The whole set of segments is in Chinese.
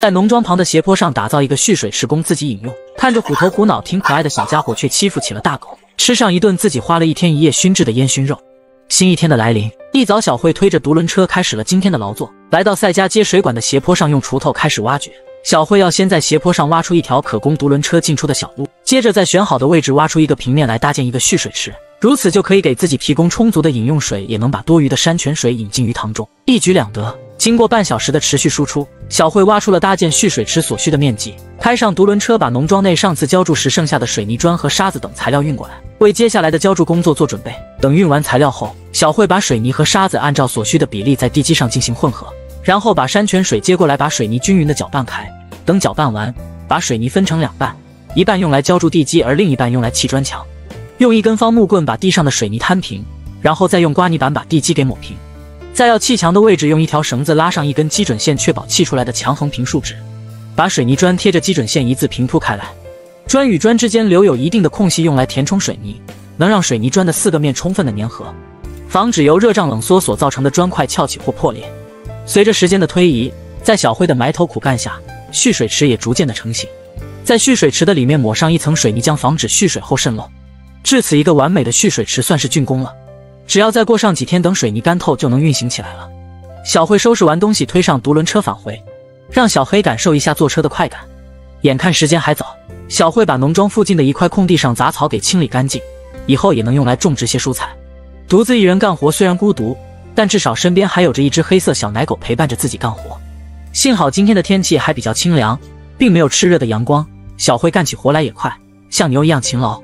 在农庄旁的斜坡上打造一个蓄水池供自己饮用。看着虎头虎脑挺可爱的小家伙，却欺负起了大狗，吃上一顿自己花了1天1夜熏制的烟熏肉。新一天的来临，一早小慧推着独轮车开始了今天的劳作，来到赛家接水管的斜坡上，用锄头开始挖掘。小慧要先在斜坡上挖出一条可供独轮车进出的小路，接着在选好的位置挖出一个平面来搭建一个蓄水池，如此就可以给自己提供充足的饮用水，也能把多余的山泉水引进鱼塘中，一举两得。经过半小时的持续输出，小慧挖出了搭建蓄水池所需的面积，开上独轮车，把农庄内上次浇筑时剩下的水泥砖和沙子等材料运过来，为接下来的浇筑工作做准备。等运完材料后，小慧把水泥和沙子按照所需的比例在地基上进行混合，然后把山泉水接过来，把水泥均匀的搅拌开。等搅拌完，把水泥分成2半，一半用来浇筑地基，而另一半用来砌砖墙。用一根方木棍把地上的水泥摊平，然后再用刮泥板把地基给抹平。在要砌墙的位置用一条绳子拉上一根基准线，确保砌出来的墙横平竖直。把水泥砖贴着基准线一字平铺开来，砖与砖之间留有一定的空隙，用来填充水泥，能让水泥砖的4个面充分的粘合，防止由热胀冷缩所造成的砖块翘起或破裂。随着时间的推移，在小慧的埋头苦干下，蓄水池也逐渐的成型。在蓄水池的里面抹上一层水泥浆，防止蓄水后渗漏。至此，一个完美的蓄水池算是竣工了。只要再过上几天，等水泥干透就能运行起来了。小慧收拾完东西，推上独轮车返回，让小黑感受一下坐车的快感。眼看时间还早，小慧把农庄附近的一块空地上杂草给清理干净，以后也能用来种植些蔬菜。独自一人干活虽然孤独，但至少身边还有着一只黑色小奶狗陪伴着自己干活。幸好今天的天气还比较清凉，并没有炽热的阳光，小慧干起活来也快，像牛一样勤劳。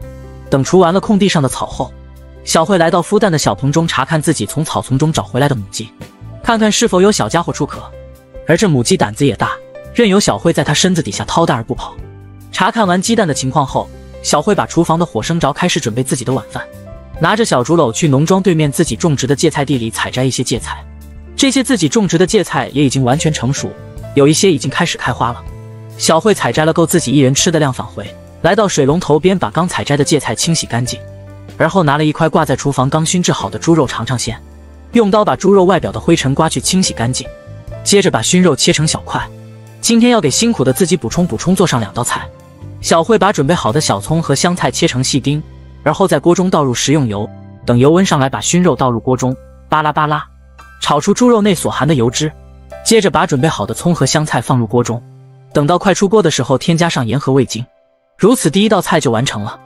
等除完了空地上的草后，小慧来到孵蛋的小棚中，查看自己从草丛中找回来的母鸡，看看是否有小家伙出壳。而这母鸡胆子也大，任由小慧在它身子底下掏蛋而不跑。查看完鸡蛋的情况后，小慧把厨房的火生着，开始准备自己的晚饭。拿着小竹篓去农庄对面自己种植的芥菜地里采摘一些芥菜，这些自己种植的芥菜也已经完全成熟，有一些已经开始开花了。小慧采摘了够自己一人吃的量返回，来到水龙头边把刚采摘的芥菜清洗干净，而后拿了一块挂在厨房刚熏制好的猪肉尝尝鲜，用刀把猪肉外表的灰尘刮去清洗干净，接着把熏肉切成小块。今天要给辛苦的自己补充，做上2道菜。小慧把准备好的小葱和香菜切成细丁，而后在锅中倒入食用油，等油温上来，把熏肉倒入锅中，巴拉巴拉炒出猪肉内所含的油脂，接着把准备好的葱和香菜放入锅中，等到快出锅的时候添加上盐和味精，如此第1道菜就完成了。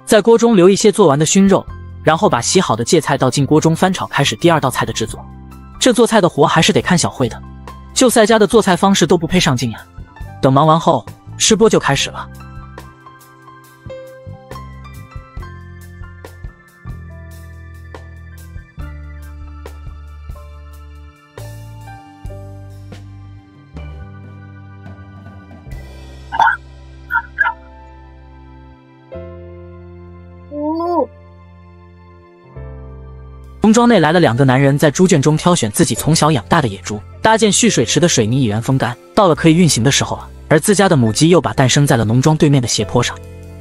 在锅中留一些做完的熏肉，然后把洗好的芥菜倒进锅中翻炒，开始第2道菜的制作。这做菜的活还是得看小慧的，就赛家的做菜方式都不配上镜呀。等忙完后，吃播就开始了。农庄内来了2个男人，在猪圈中挑选自己从小养大的野猪，搭建蓄水池的水泥已然风干，到了可以运行的时候了。而自家的母鸡又把蛋生在了农庄对面的斜坡上。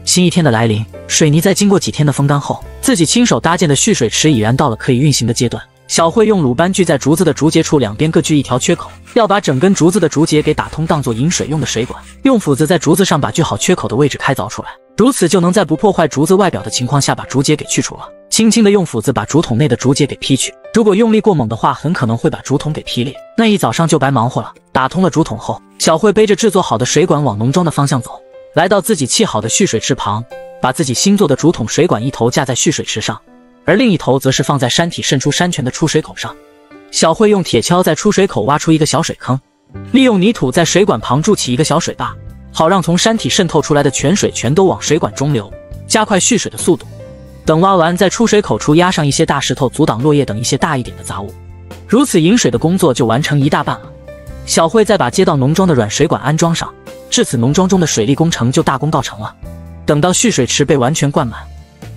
新一天的来临，水泥在经过几天的风干后，自己亲手搭建的蓄水池已然到了可以运行的阶段。小慧用鲁班锯在竹子的竹节处2边各锯一条缺口，要把整根竹子的竹节给打通，当做引水用的水管。用斧子在竹子上把锯好缺口的位置开凿出来，如此就能在不破坏竹子外表的情况下把竹节给去除了。轻轻的用斧子把竹筒内的竹节给劈去，如果用力过猛的话，很可能会把竹筒给劈裂，那一早上就白忙活了。打通了竹筒后，小慧背着制作好的水管往农庄的方向走，来到自己砌好的蓄水池旁，把自己新做的竹筒水管一头架在蓄水池上，而另一头则是放在山体渗出山泉的出水口上。小慧用铁锹在出水口挖出一个小水坑，利用泥土在水管旁筑起一个小水坝，好让从山体渗透出来的泉水全都往水管中流，加快蓄水的速度。等挖完，在出水口处压上一些大石头，阻挡落叶等一些大一点的杂物，如此引水的工作就完成1大半了。小慧再把接到农庄的软水管安装上，至此农庄中的水利工程就大功告成了。等到蓄水池被完全灌满，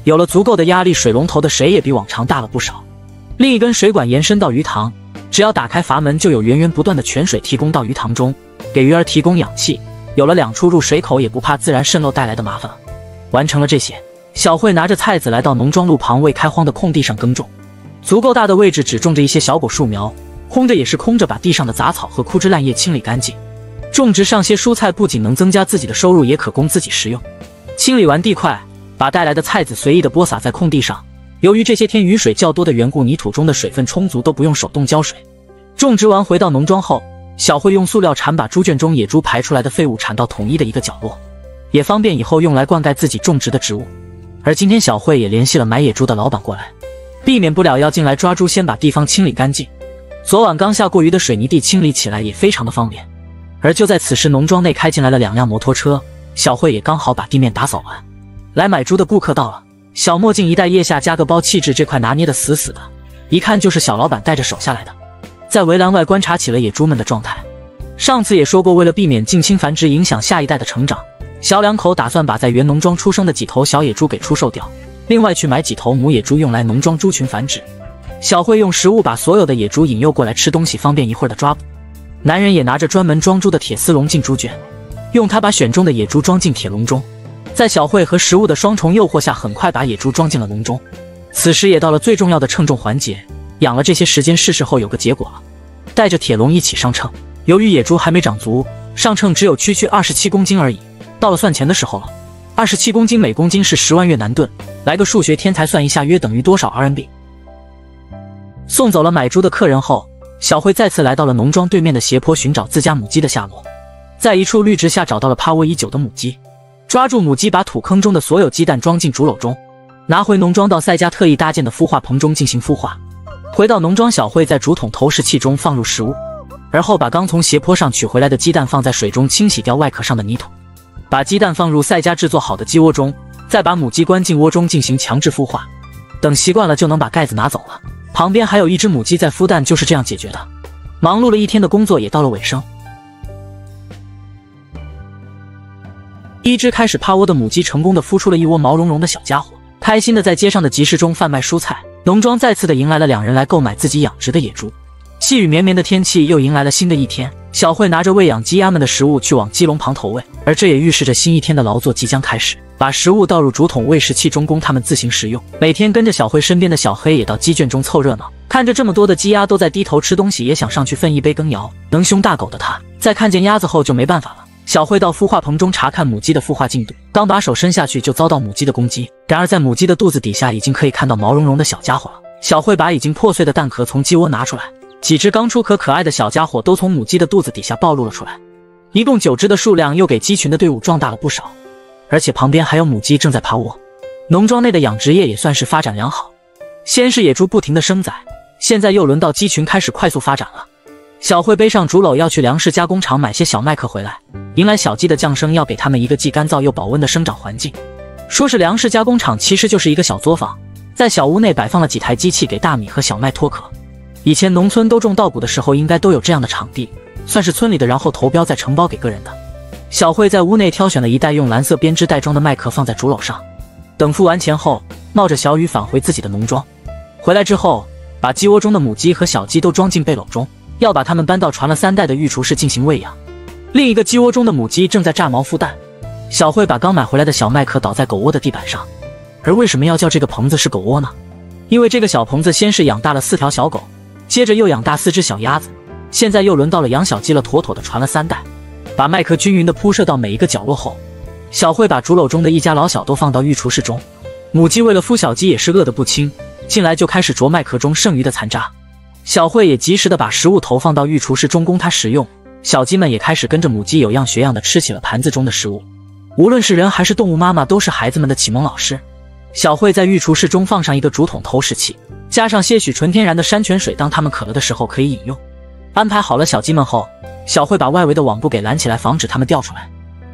有了足够的压力，水龙头的水也比往常大了不少。另一根水管延伸到鱼塘，只要打开阀门，就有源源不断的泉水提供到鱼塘中，给鱼儿提供氧气。有了2处入水口，也不怕自然渗漏带来的麻烦了。完成了这些，小慧拿着菜籽来到农庄路旁未开荒的空地上耕种。足够大的位置只种着一些小果树苗，空着也是空着，把地上的杂草和枯枝烂叶清理干净。种植上些蔬菜不仅能增加自己的收入，也可供自己食用。清理完地块，把带来的菜籽随意的播撒在空地上。由于这些天雨水较多的缘故，泥土中的水分充足，都不用手动浇水。种植完回到农庄后，小慧用塑料铲把猪圈中野猪排出来的废物铲到统一的一个角落，也方便以后用来灌溉自己种植的植物。而今天小慧也联系了买野猪的老板过来，避免不了要进来抓猪，先把地方清理干净。昨晚刚下过雨的水泥地清理起来也非常的方便。而就在此时，农庄内开进来了2辆摩托车，小慧也刚好把地面打扫完。来买猪的顾客到了，小墨镜一戴，腋下加个包，气质这块拿捏的死死的，一看就是小老板带着手下来的。在围栏外观察起了野猪们的状态。上次也说过，为了避免近亲繁殖影响下一代的成长，小两口打算把在原农庄出生的几头小野猪给出售掉，另外去买几头母野猪用来农庄猪群繁殖。小慧用食物把所有的野猪引诱过来吃东西，方便一会儿的抓捕。男人也拿着专门装猪的铁丝笼进猪圈，用它把选中的野猪装进铁笼中。在小慧和食物的双重诱惑下，很快把野猪装进了笼中。此时也到了最重要的称重环节，养了这些时间，是时候有个结果了。带着铁笼一起上秤，由于野猪还没长足，上秤只有区27公斤而已。到了算钱的时候了，27公斤每公斤是10万越南盾，来个数学天才算一下，约等于多少 RMB？ 送走了买猪的客人后，小慧再次来到了农庄对面的斜坡，寻找自家母鸡的下落。在一处绿植下找到了趴窝已久的母鸡，抓住母鸡，把土坑中的所有鸡蛋装进竹篓中，拿回农庄到赛家特意搭建的孵化棚中进行孵化。回到农庄，小慧在竹筒投食器中放入食物，而后把刚从斜坡上取回来的鸡蛋放在水中清洗掉外壳上的泥土，把鸡蛋放入赛家制作好的鸡窝中，再把母鸡关进窝中进行强制孵化。等习惯了就能把盖子拿走了。旁边还有一只母鸡在孵蛋，就是这样解决的。忙碌了一天的工作也到了尾声。一只开始趴窝的母鸡成功的孵出了一窝毛茸茸的小家伙，开心的在街上的集市中贩卖蔬菜。农庄再次的迎来了2人来购买自己养殖的野猪。细雨绵绵的天气又迎来了新的一天，小慧拿着喂养鸡鸭们的食物去往鸡笼旁投喂，而这也预示着新一天的劳作即将开始。把食物倒入竹筒喂食器中，供它们自行食用。每天跟着小慧身边的小黑也到鸡圈中凑热闹，看着这么多的鸡鸭都在低头吃东西，也想上去分一杯羹窑。能凶大狗的他，在看见鸭子后就没办法了。小慧到孵化棚中查看母鸡的孵化进度，刚把手伸下去就遭到母鸡的攻击。然而在母鸡的肚子底下已经可以看到毛茸茸的小家伙了。小慧把已经破碎的蛋壳从鸡窝拿出来，几只刚出壳可爱的小家伙都从母鸡的肚子底下暴露了出来。一共9只的数量又给鸡群的队伍壮大了不少，而且旁边还有母鸡正在趴窝。农庄内的养殖业也算是发展良好，先是野猪不停的生崽，现在又轮到鸡群开始快速发展了。小慧背上竹篓要去粮食加工厂买些小麦克回来，迎来小鸡的降生，要给它们一个既干燥又保温的生长环境。说是粮食加工厂，其实就是一个小作坊，在小屋内摆放了几台机器给大米和小麦脱壳。以前农村都种稻谷的时候，应该都有这样的场地，算是村里的，然后投标再承包给个人的。小慧在屋内挑选了一袋用蓝色编织袋装的麦克放在竹篓上，等付完钱后，冒着小雨返回自己的农庄。回来之后，把鸡窝中的母鸡和小鸡都装进背篓中，要把它们搬到传了3代的育雏室进行喂养。另一个鸡窝中的母鸡正在炸毛孵蛋。小慧把刚买回来的小麦克倒在狗窝的地板上。而为什么要叫这个棚子是狗窝呢？因为这个小棚子先是养大了4条小狗，接着又养大4只小鸭子，现在又轮到了养小鸡了，妥妥的传了3代。把麦克均匀地铺设到每一个角落后，小慧把竹篓中的一家老小都放到育雏室中。母鸡为了孵小鸡也是饿得不轻，进来就开始啄麦壳中剩余的残渣。小慧也及时地把食物投放到育雏室中供它食用，小鸡们也开始跟着母鸡有样学样地吃起了盘子中的食物。无论是人还是动物，妈妈都是孩子们的启蒙老师。小慧在育雏室中放上一个竹筒投食器，加上些许纯天然的山泉水，当它们渴了的时候可以饮用。安排好了小鸡们后，小慧把外围的网布给拦起来，防止它们掉出来。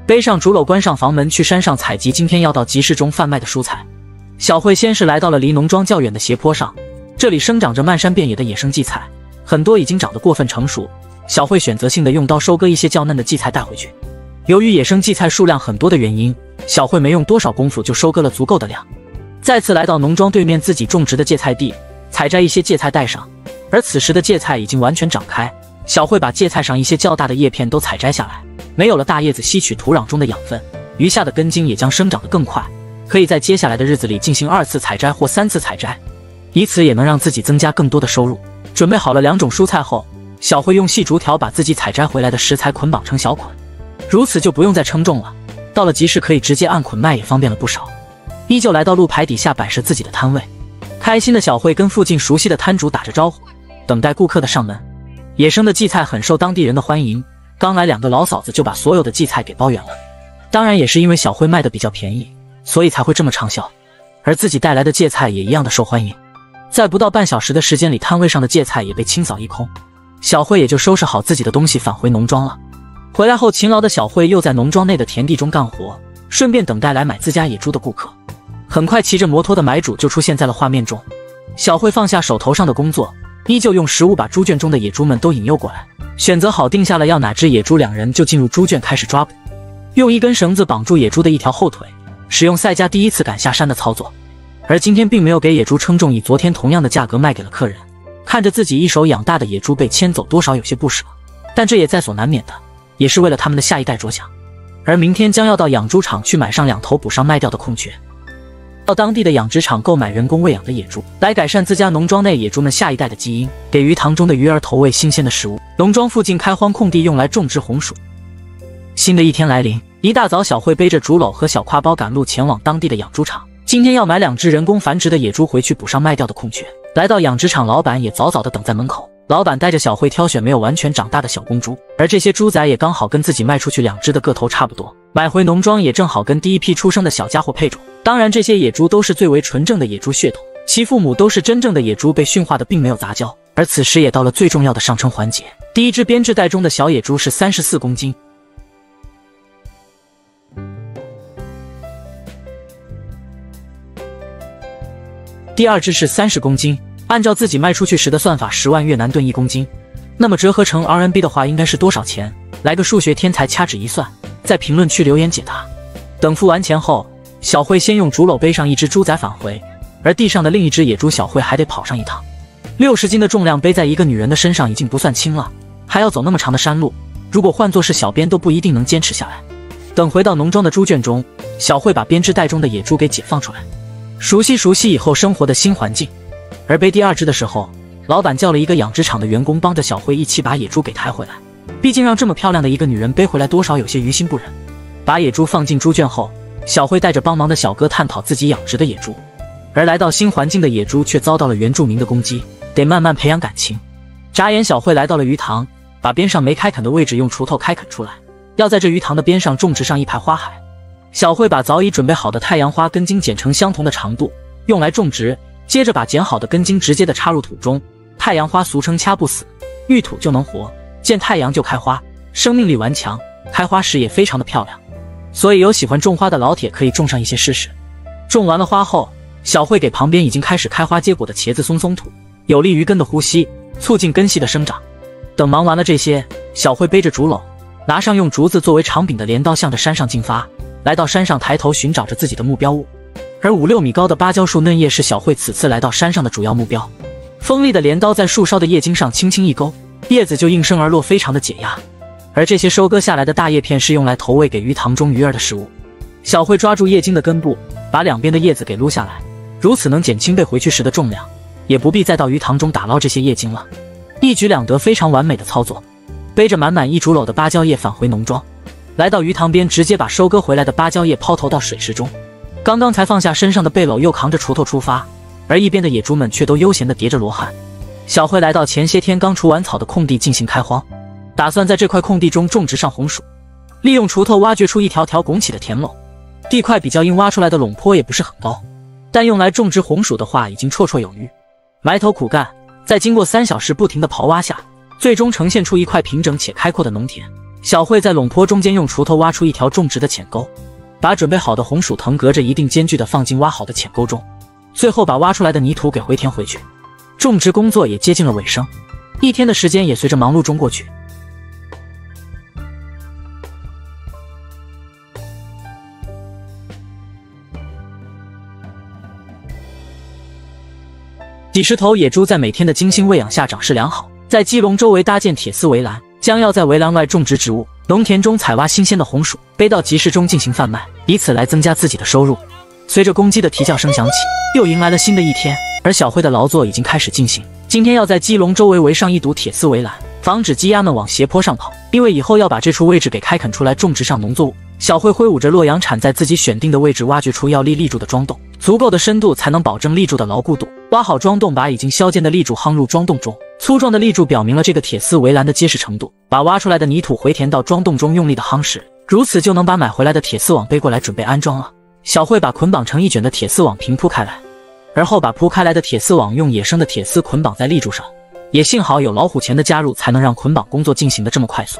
背上竹篓，关上房门，去山上采集今天要到集市中贩卖的蔬菜。小慧先是来到了离农庄较远的斜坡上，这里生长着漫山遍野的野生荠菜，很多已经长得过分成熟。小慧选择性的用刀收割一些较嫩的荠菜带回去。由于野生荠菜数量很多的原因，小慧没用多少功夫就收割了足够的量。再次来到农庄对面自己种植的芥菜地，采摘一些芥菜带上。而此时的芥菜已经完全长开，小慧把芥菜上一些较大的叶片都采摘下来，没有了大叶子吸取土壤中的养分，余下的根茎也将生长得更快，可以在接下来的日子里进行2次采摘或3次采摘，以此也能让自己增加更多的收入。准备好了2种蔬菜后，小慧用细竹条把自己采摘回来的食材捆绑成小捆，如此就不用再称重了。到了集市可以直接按捆卖，也方便了不少。依旧来到路牌底下摆设自己的摊位，开心的小慧跟附近熟悉的摊主打着招呼，等待顾客的上门。野生的荠菜很受当地人的欢迎，刚来2个老嫂子就把所有的荠菜给包圆了。当然也是因为小慧卖的比较便宜，所以才会这么畅销，而自己带来的芥菜也一样的受欢迎。在不到半小时的时间里，摊位上的芥菜也被清扫一空，小慧也就收拾好自己的东西返回农庄了。回来后，勤劳的小慧又在农庄内的田地中干活，顺便等待来买自家野猪的顾客。很快，骑着摩托的买主就出现在了画面中。小慧放下手头上的工作，依旧用食物把猪圈中的野猪们都引诱过来。选择好定下了要哪只野猪，2人就进入猪圈开始抓捕，用一根绳子绑住野猪的一条后腿，使用赛迦第一次赶下山的操作。而今天并没有给野猪称重，以昨天同样的价格卖给了客人。看着自己一手养大的野猪被牵走，多少有些不舍，但这也在所难免的，也是为了他们的下一代着想。而明天将要到养猪场去买上2头补上卖掉的空缺，到当地的养殖场购买人工喂养的野猪，来改善自家农庄内野猪们下一代的基因，给鱼塘中的鱼儿投喂新鲜的食物。农庄附近开荒空地用来种植红薯。新的一天来临，一大早，小慧背着竹篓和小挎包赶路前往当地的养猪场。今天要买2只人工繁殖的野猪回去补上卖掉的空缺。来到养殖场，老板也早早的等在门口。老板带着小慧挑选没有完全长大的小公猪，而这些猪仔也刚好跟自己卖出去2只的个头差不多，买回农庄也正好跟第一批出生的小家伙配种。当然，这些野猪都是最为纯正的野猪血统，其父母都是真正的野猪，被驯化的并没有杂交。而此时也到了最重要的上称环节，第一只编制袋中的小野猪是34公斤。第2只是30公斤，按照自己卖出去时的算法，10万越南盾1公斤，那么折合成 RMB 的话应该是多少钱？来个数学天才掐指一算，在评论区留言解答。等付完钱后，小慧先用竹篓背上1只猪仔返回，而地上的另一只野猪小慧还得跑上一趟。60斤的重量背在一个女人的身上已经不算轻了，还要走那么长的山路，如果换作是小编都不一定能坚持下来。等回到农庄的猪圈中，小慧把编织袋中的野猪给解放出来，熟悉以后生活的新环境。而背第2只的时候，老板叫了一个养殖场的员工帮着小慧一起把野猪给抬回来，毕竟让这么漂亮的一个女人背回来，多少有些于心不忍。把野猪放进猪圈后，小慧带着帮忙的小哥探讨自己养殖的野猪，而来到新环境的野猪却遭到了原住民的攻击，得慢慢培养感情。眨眼，小慧来到了鱼塘，把边上没开垦的位置用锄头开垦出来，要在这鱼塘的边上种植上一排花海。小慧把早已准备好的太阳花根茎剪成相同的长度，用来种植，接着把剪好的根茎直接的插入土中。太阳花俗称掐不死，遇土就能活，见太阳就开花，生命力顽强，开花时也非常的漂亮，所以有喜欢种花的老铁可以种上一些试试。种完了花后，小慧给旁边已经开始开花结果的茄子松土，有利于根的呼吸，促进根系的生长。等忙完了这些，小慧背着竹篓，拿上用竹子作为长柄的镰刀，向着山上进发。来到山上，抬头寻找着自己的目标物，而5、6米高的芭蕉树嫩叶是小慧此次来到山上的主要目标。锋利的镰刀在树梢的叶茎上轻轻一勾，叶子就应声而落，非常的解压。而这些收割下来的大叶片是用来投喂给鱼塘中鱼儿的食物。小慧抓住叶茎的根部，把2边的叶子给撸下来，如此能减轻背回去时的重量，也不必再到鱼塘中打捞这些叶茎了。一举两得，非常完美的操作。背着满满一竹篓的芭蕉叶返回农庄，来到鱼塘边，直接把收割回来的芭蕉叶抛投到水池中。刚刚才放下身上的背篓，又扛着锄头出发，而一边的野猪们却都悠闲地叠着罗汉。小慧来到前些天刚除完草的空地进行开荒，打算在这块空地中种植上红薯，利用锄头挖掘出一条条拱起的田垄。地块比较硬，挖出来的垄坡也不是很高，但用来种植红薯的话已经绰绰有余。埋头苦干，在经过3小时不停的刨挖下，最终呈现出一块平整且开阔的农田。小慧在垄坡中间用锄头挖出一条种植的浅沟，把准备好的红薯藤隔着一定间距的放进挖好的浅沟中，最后把挖出来的泥土给回填回去。种植工作也接近了尾声，一天的时间也随着忙碌中过去。几十头野猪在每天的精心喂养下长势良好，在鸡笼周围搭建铁丝围栏，将要在围栏外种植植物，农田中采挖新鲜的红薯，背到集市中进行贩卖，以此来增加自己的收入。随着公鸡的啼叫声响起，又迎来了新的一天，而小慧的劳作已经开始进行。今天要在鸡笼周围围上一堵铁丝围栏，防止鸡鸭们往斜坡上跑，因为以后要把这处位置给开垦出来种植上农作物。小慧挥舞着洛阳铲，在自己选定的位置挖掘出要立柱的桩洞，足够的深度才能保证立柱的牢固度。挖好桩洞，把已经削尖的立柱夯入桩洞中，粗壮的立柱表明了这个铁丝围栏的结实程度。把挖出来的泥土回填到桩洞中，用力的夯实，如此就能把买回来的铁丝网背过来，准备安装了。小慧把捆绑成一卷的铁丝网平铺开来，而后把铺开来的铁丝网用野生的铁丝捆绑在立柱上。也幸好有老虎钳的加入，才能让捆绑工作进行的这么快速。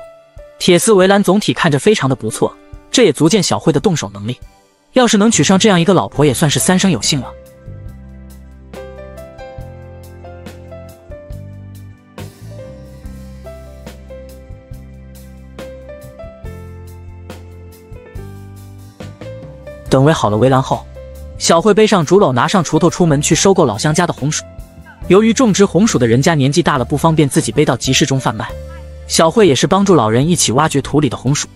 铁丝围栏总体看着非常的不错，这也足见小慧的动手能力。要是能娶上这样一个老婆，也算是三生有幸了。等围好了围栏后，小慧背上竹篓，拿上锄头出门去收购老乡家的红薯。由于种植红薯的人家年纪大了，不方便自己背到集市中贩卖，小慧也是帮助老人一起挖掘土里的红薯，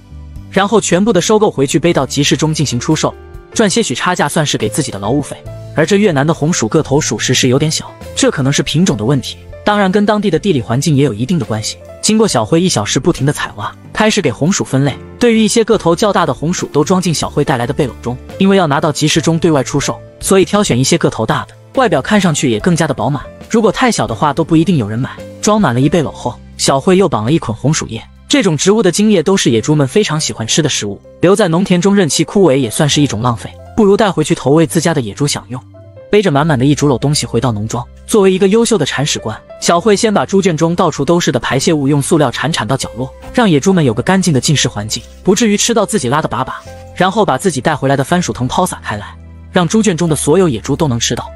然后全部的收购回去背到集市中进行出售，赚些许差价，算是给自己的劳务费。而这越南的红薯个头属实是有点小，这可能是品种的问题，当然跟当地的地理环境也有一定的关系。经过小慧1小时不停的采挖，开始给红薯分类，对于一些个头较大的红薯都装进小慧带来的背篓中，因为要拿到集市中对外出售，所以挑选一些个头大的，外表看上去也更加的饱满。如果太小的话，都不一定有人买。装满了1背篓后，小慧又绑了1捆红薯叶。这种植物的茎叶都是野猪们非常喜欢吃的食物，留在农田中任其枯萎也算是一种浪费，不如带回去投喂自家的野猪享用。背着满满的1竹篓东西回到农庄，作为一个优秀的铲屎官，小慧先把猪圈中到处都是的排泄物用塑料铲到角落，让野猪们有个干净的进食环境，不至于吃到自己拉的粑粑。然后把自己带回来的番薯藤抛洒开来，让猪圈中的所有野猪都能吃到，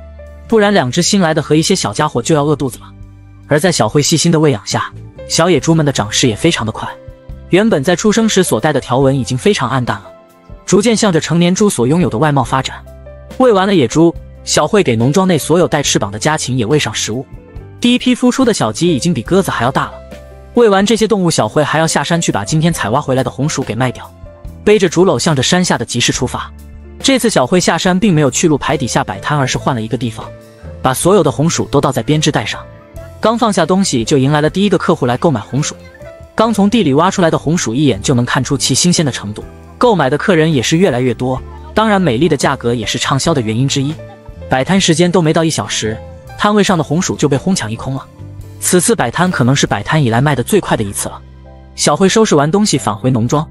不然2只新来的和一些小家伙就要饿肚子了。而在小慧细心的喂养下，小野猪们的长势也非常的快，原本在出生时所带的条纹已经非常暗淡了，逐渐向着成年猪所拥有的外貌发展。喂完了野猪，小慧给农庄内所有带翅膀的家禽也喂上食物。第一批孵出的小鸡已经比鸽子还要大了。喂完这些动物，小慧还要下山去把今天采挖回来的红薯给卖掉，背着竹篓向着山下的集市出发。这次小慧下山并没有去路牌底下摆摊，而是换了一个地方，把所有的红薯都倒在编织袋上。刚放下东西，就迎来了第一个客户来购买红薯。刚从地里挖出来的红薯，一眼就能看出其新鲜的程度，购买的客人也是越来越多，当然美丽的价格也是畅销的原因之一。摆摊时间都没到1小时，摊位上的红薯就被哄抢一空了。此次摆摊可能是摆摊以来卖的最快的一次了。小慧收拾完东西返回农庄，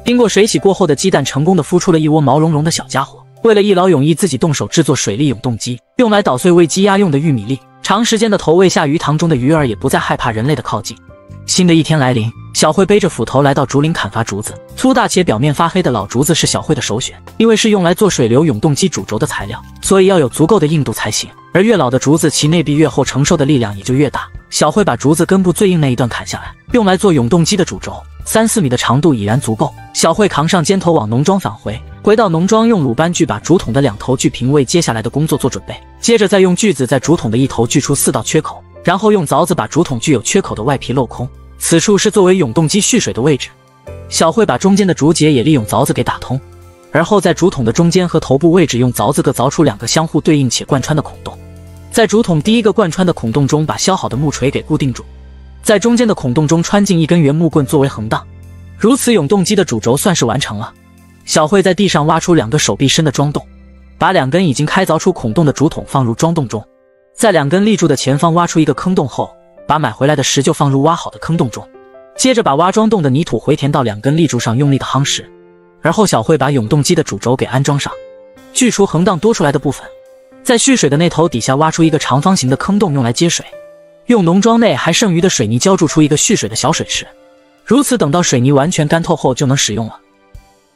经过水洗过后的鸡蛋成功的孵出了一窝毛茸茸的小家伙。为了一劳永逸，自己动手制作水力永动机，用来捣碎喂鸡鸭用的玉米粒。长时间的投喂下，鱼塘中的鱼儿也不再害怕人类的靠近。新的一天来临，小慧背着斧头来到竹林砍伐竹子。粗大且表面发黑的老竹子是小慧的首选，因为是用来做水流永动机主轴的材料，所以要有足够的硬度才行。而越老的竹子，其内壁越厚，承受的力量也就越大。小慧把竹子根部最硬那一段砍下来，用来做永动机的主轴，3-4米的长度已然足够。小慧扛上肩头往农庄返回。回到农庄，用鲁班锯把竹筒的2头锯平，为接下来的工作做准备。接着再用锯子在竹筒的一头锯出4道缺口，然后用凿子把竹筒具有缺口的外皮镂空。此处是作为永动机蓄水的位置。小慧把中间的竹节也利用凿子给打通，而后在竹筒的中间和头部位置用凿子各凿出2个相互对应且贯穿的孔洞。在竹筒第一个贯穿的孔洞中，把削好的木锤给固定住，在中间的孔洞中穿进1根圆木棍作为横档。如此，永动机的主轴算是完成了。小慧在地上挖出2个手臂深的桩洞，把2根已经开凿出孔洞的竹筒放入桩洞中，在2根立柱的前方挖出1个坑洞后，把买回来的石臼放入挖好的坑洞中，接着把挖桩洞的泥土回填到2根立柱上，用力的夯实。而后小慧把永动机的主轴给安装上，锯除横档多出来的部分，在蓄水的那头底下挖出1个长方形的坑洞，用来接水。用农庄内还剩余的水泥浇筑出1个蓄水的小水池，如此等到水泥完全干透后就能使用了。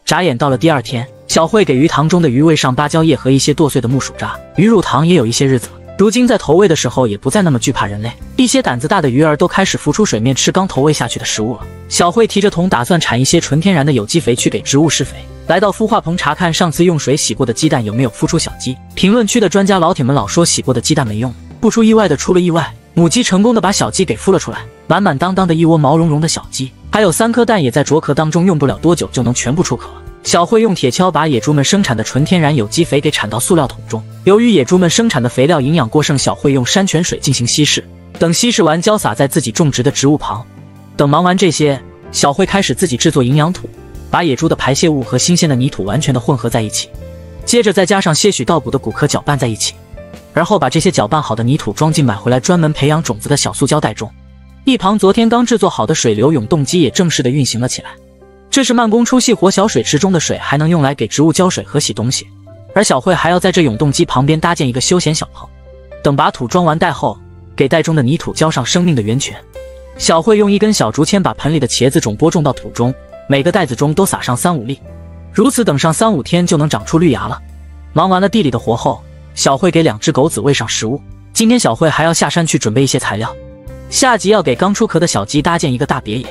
眨眼到了第2天，小慧给鱼塘中的鱼喂上芭蕉叶和一些剁碎的木薯渣，鱼入塘也有一些日子了。如今在投喂的时候也不再那么惧怕人类，一些胆子大的鱼儿都开始浮出水面吃刚投喂下去的食物了。小慧提着桶打算产一些纯天然的有机肥去给植物施肥，来到孵化棚查看上次用水洗过的鸡蛋有没有孵出小鸡。评论区的专家老铁们老说洗过的鸡蛋没用，不出意外的出了意外，母鸡成功的把小鸡给孵了出来，满满当当的一窝毛茸茸的小鸡，还有3颗蛋也在着壳当中，用不了多久就能全部出壳了。小慧用铁锹把野猪们生产的纯天然有机肥给铲到塑料桶中。由于野猪们生产的肥料营养过剩，小慧用山泉水进行稀释，等稀释完浇洒在自己种植的植物旁。等忙完这些，小慧开始自己制作营养土，把野猪的排泄物和新鲜的泥土完全的混合在一起，接着再加上些许稻谷的骨壳搅拌在一起，而后把这些搅拌好的泥土装进买回来专门培养种子的小塑胶袋中。一旁昨天刚制作好的水流永动机也正式的运行了起来。这是慢工出细活，小水池中的水还能用来给植物浇水和洗东西，而小慧还要在这永动机旁边搭建一个休闲小棚。等把土装完袋后，给袋中的泥土浇上生命的源泉。小慧用一根小竹签把盆里的茄子种播种到土中，每个袋子中都撒上3-5粒，如此等上3-5天就能长出绿芽了。忙完了地里的活后，小慧给2只狗子喂上食物。今天小慧还要下山去准备一些材料，下集要给刚出壳的小鸡搭建一个大别野。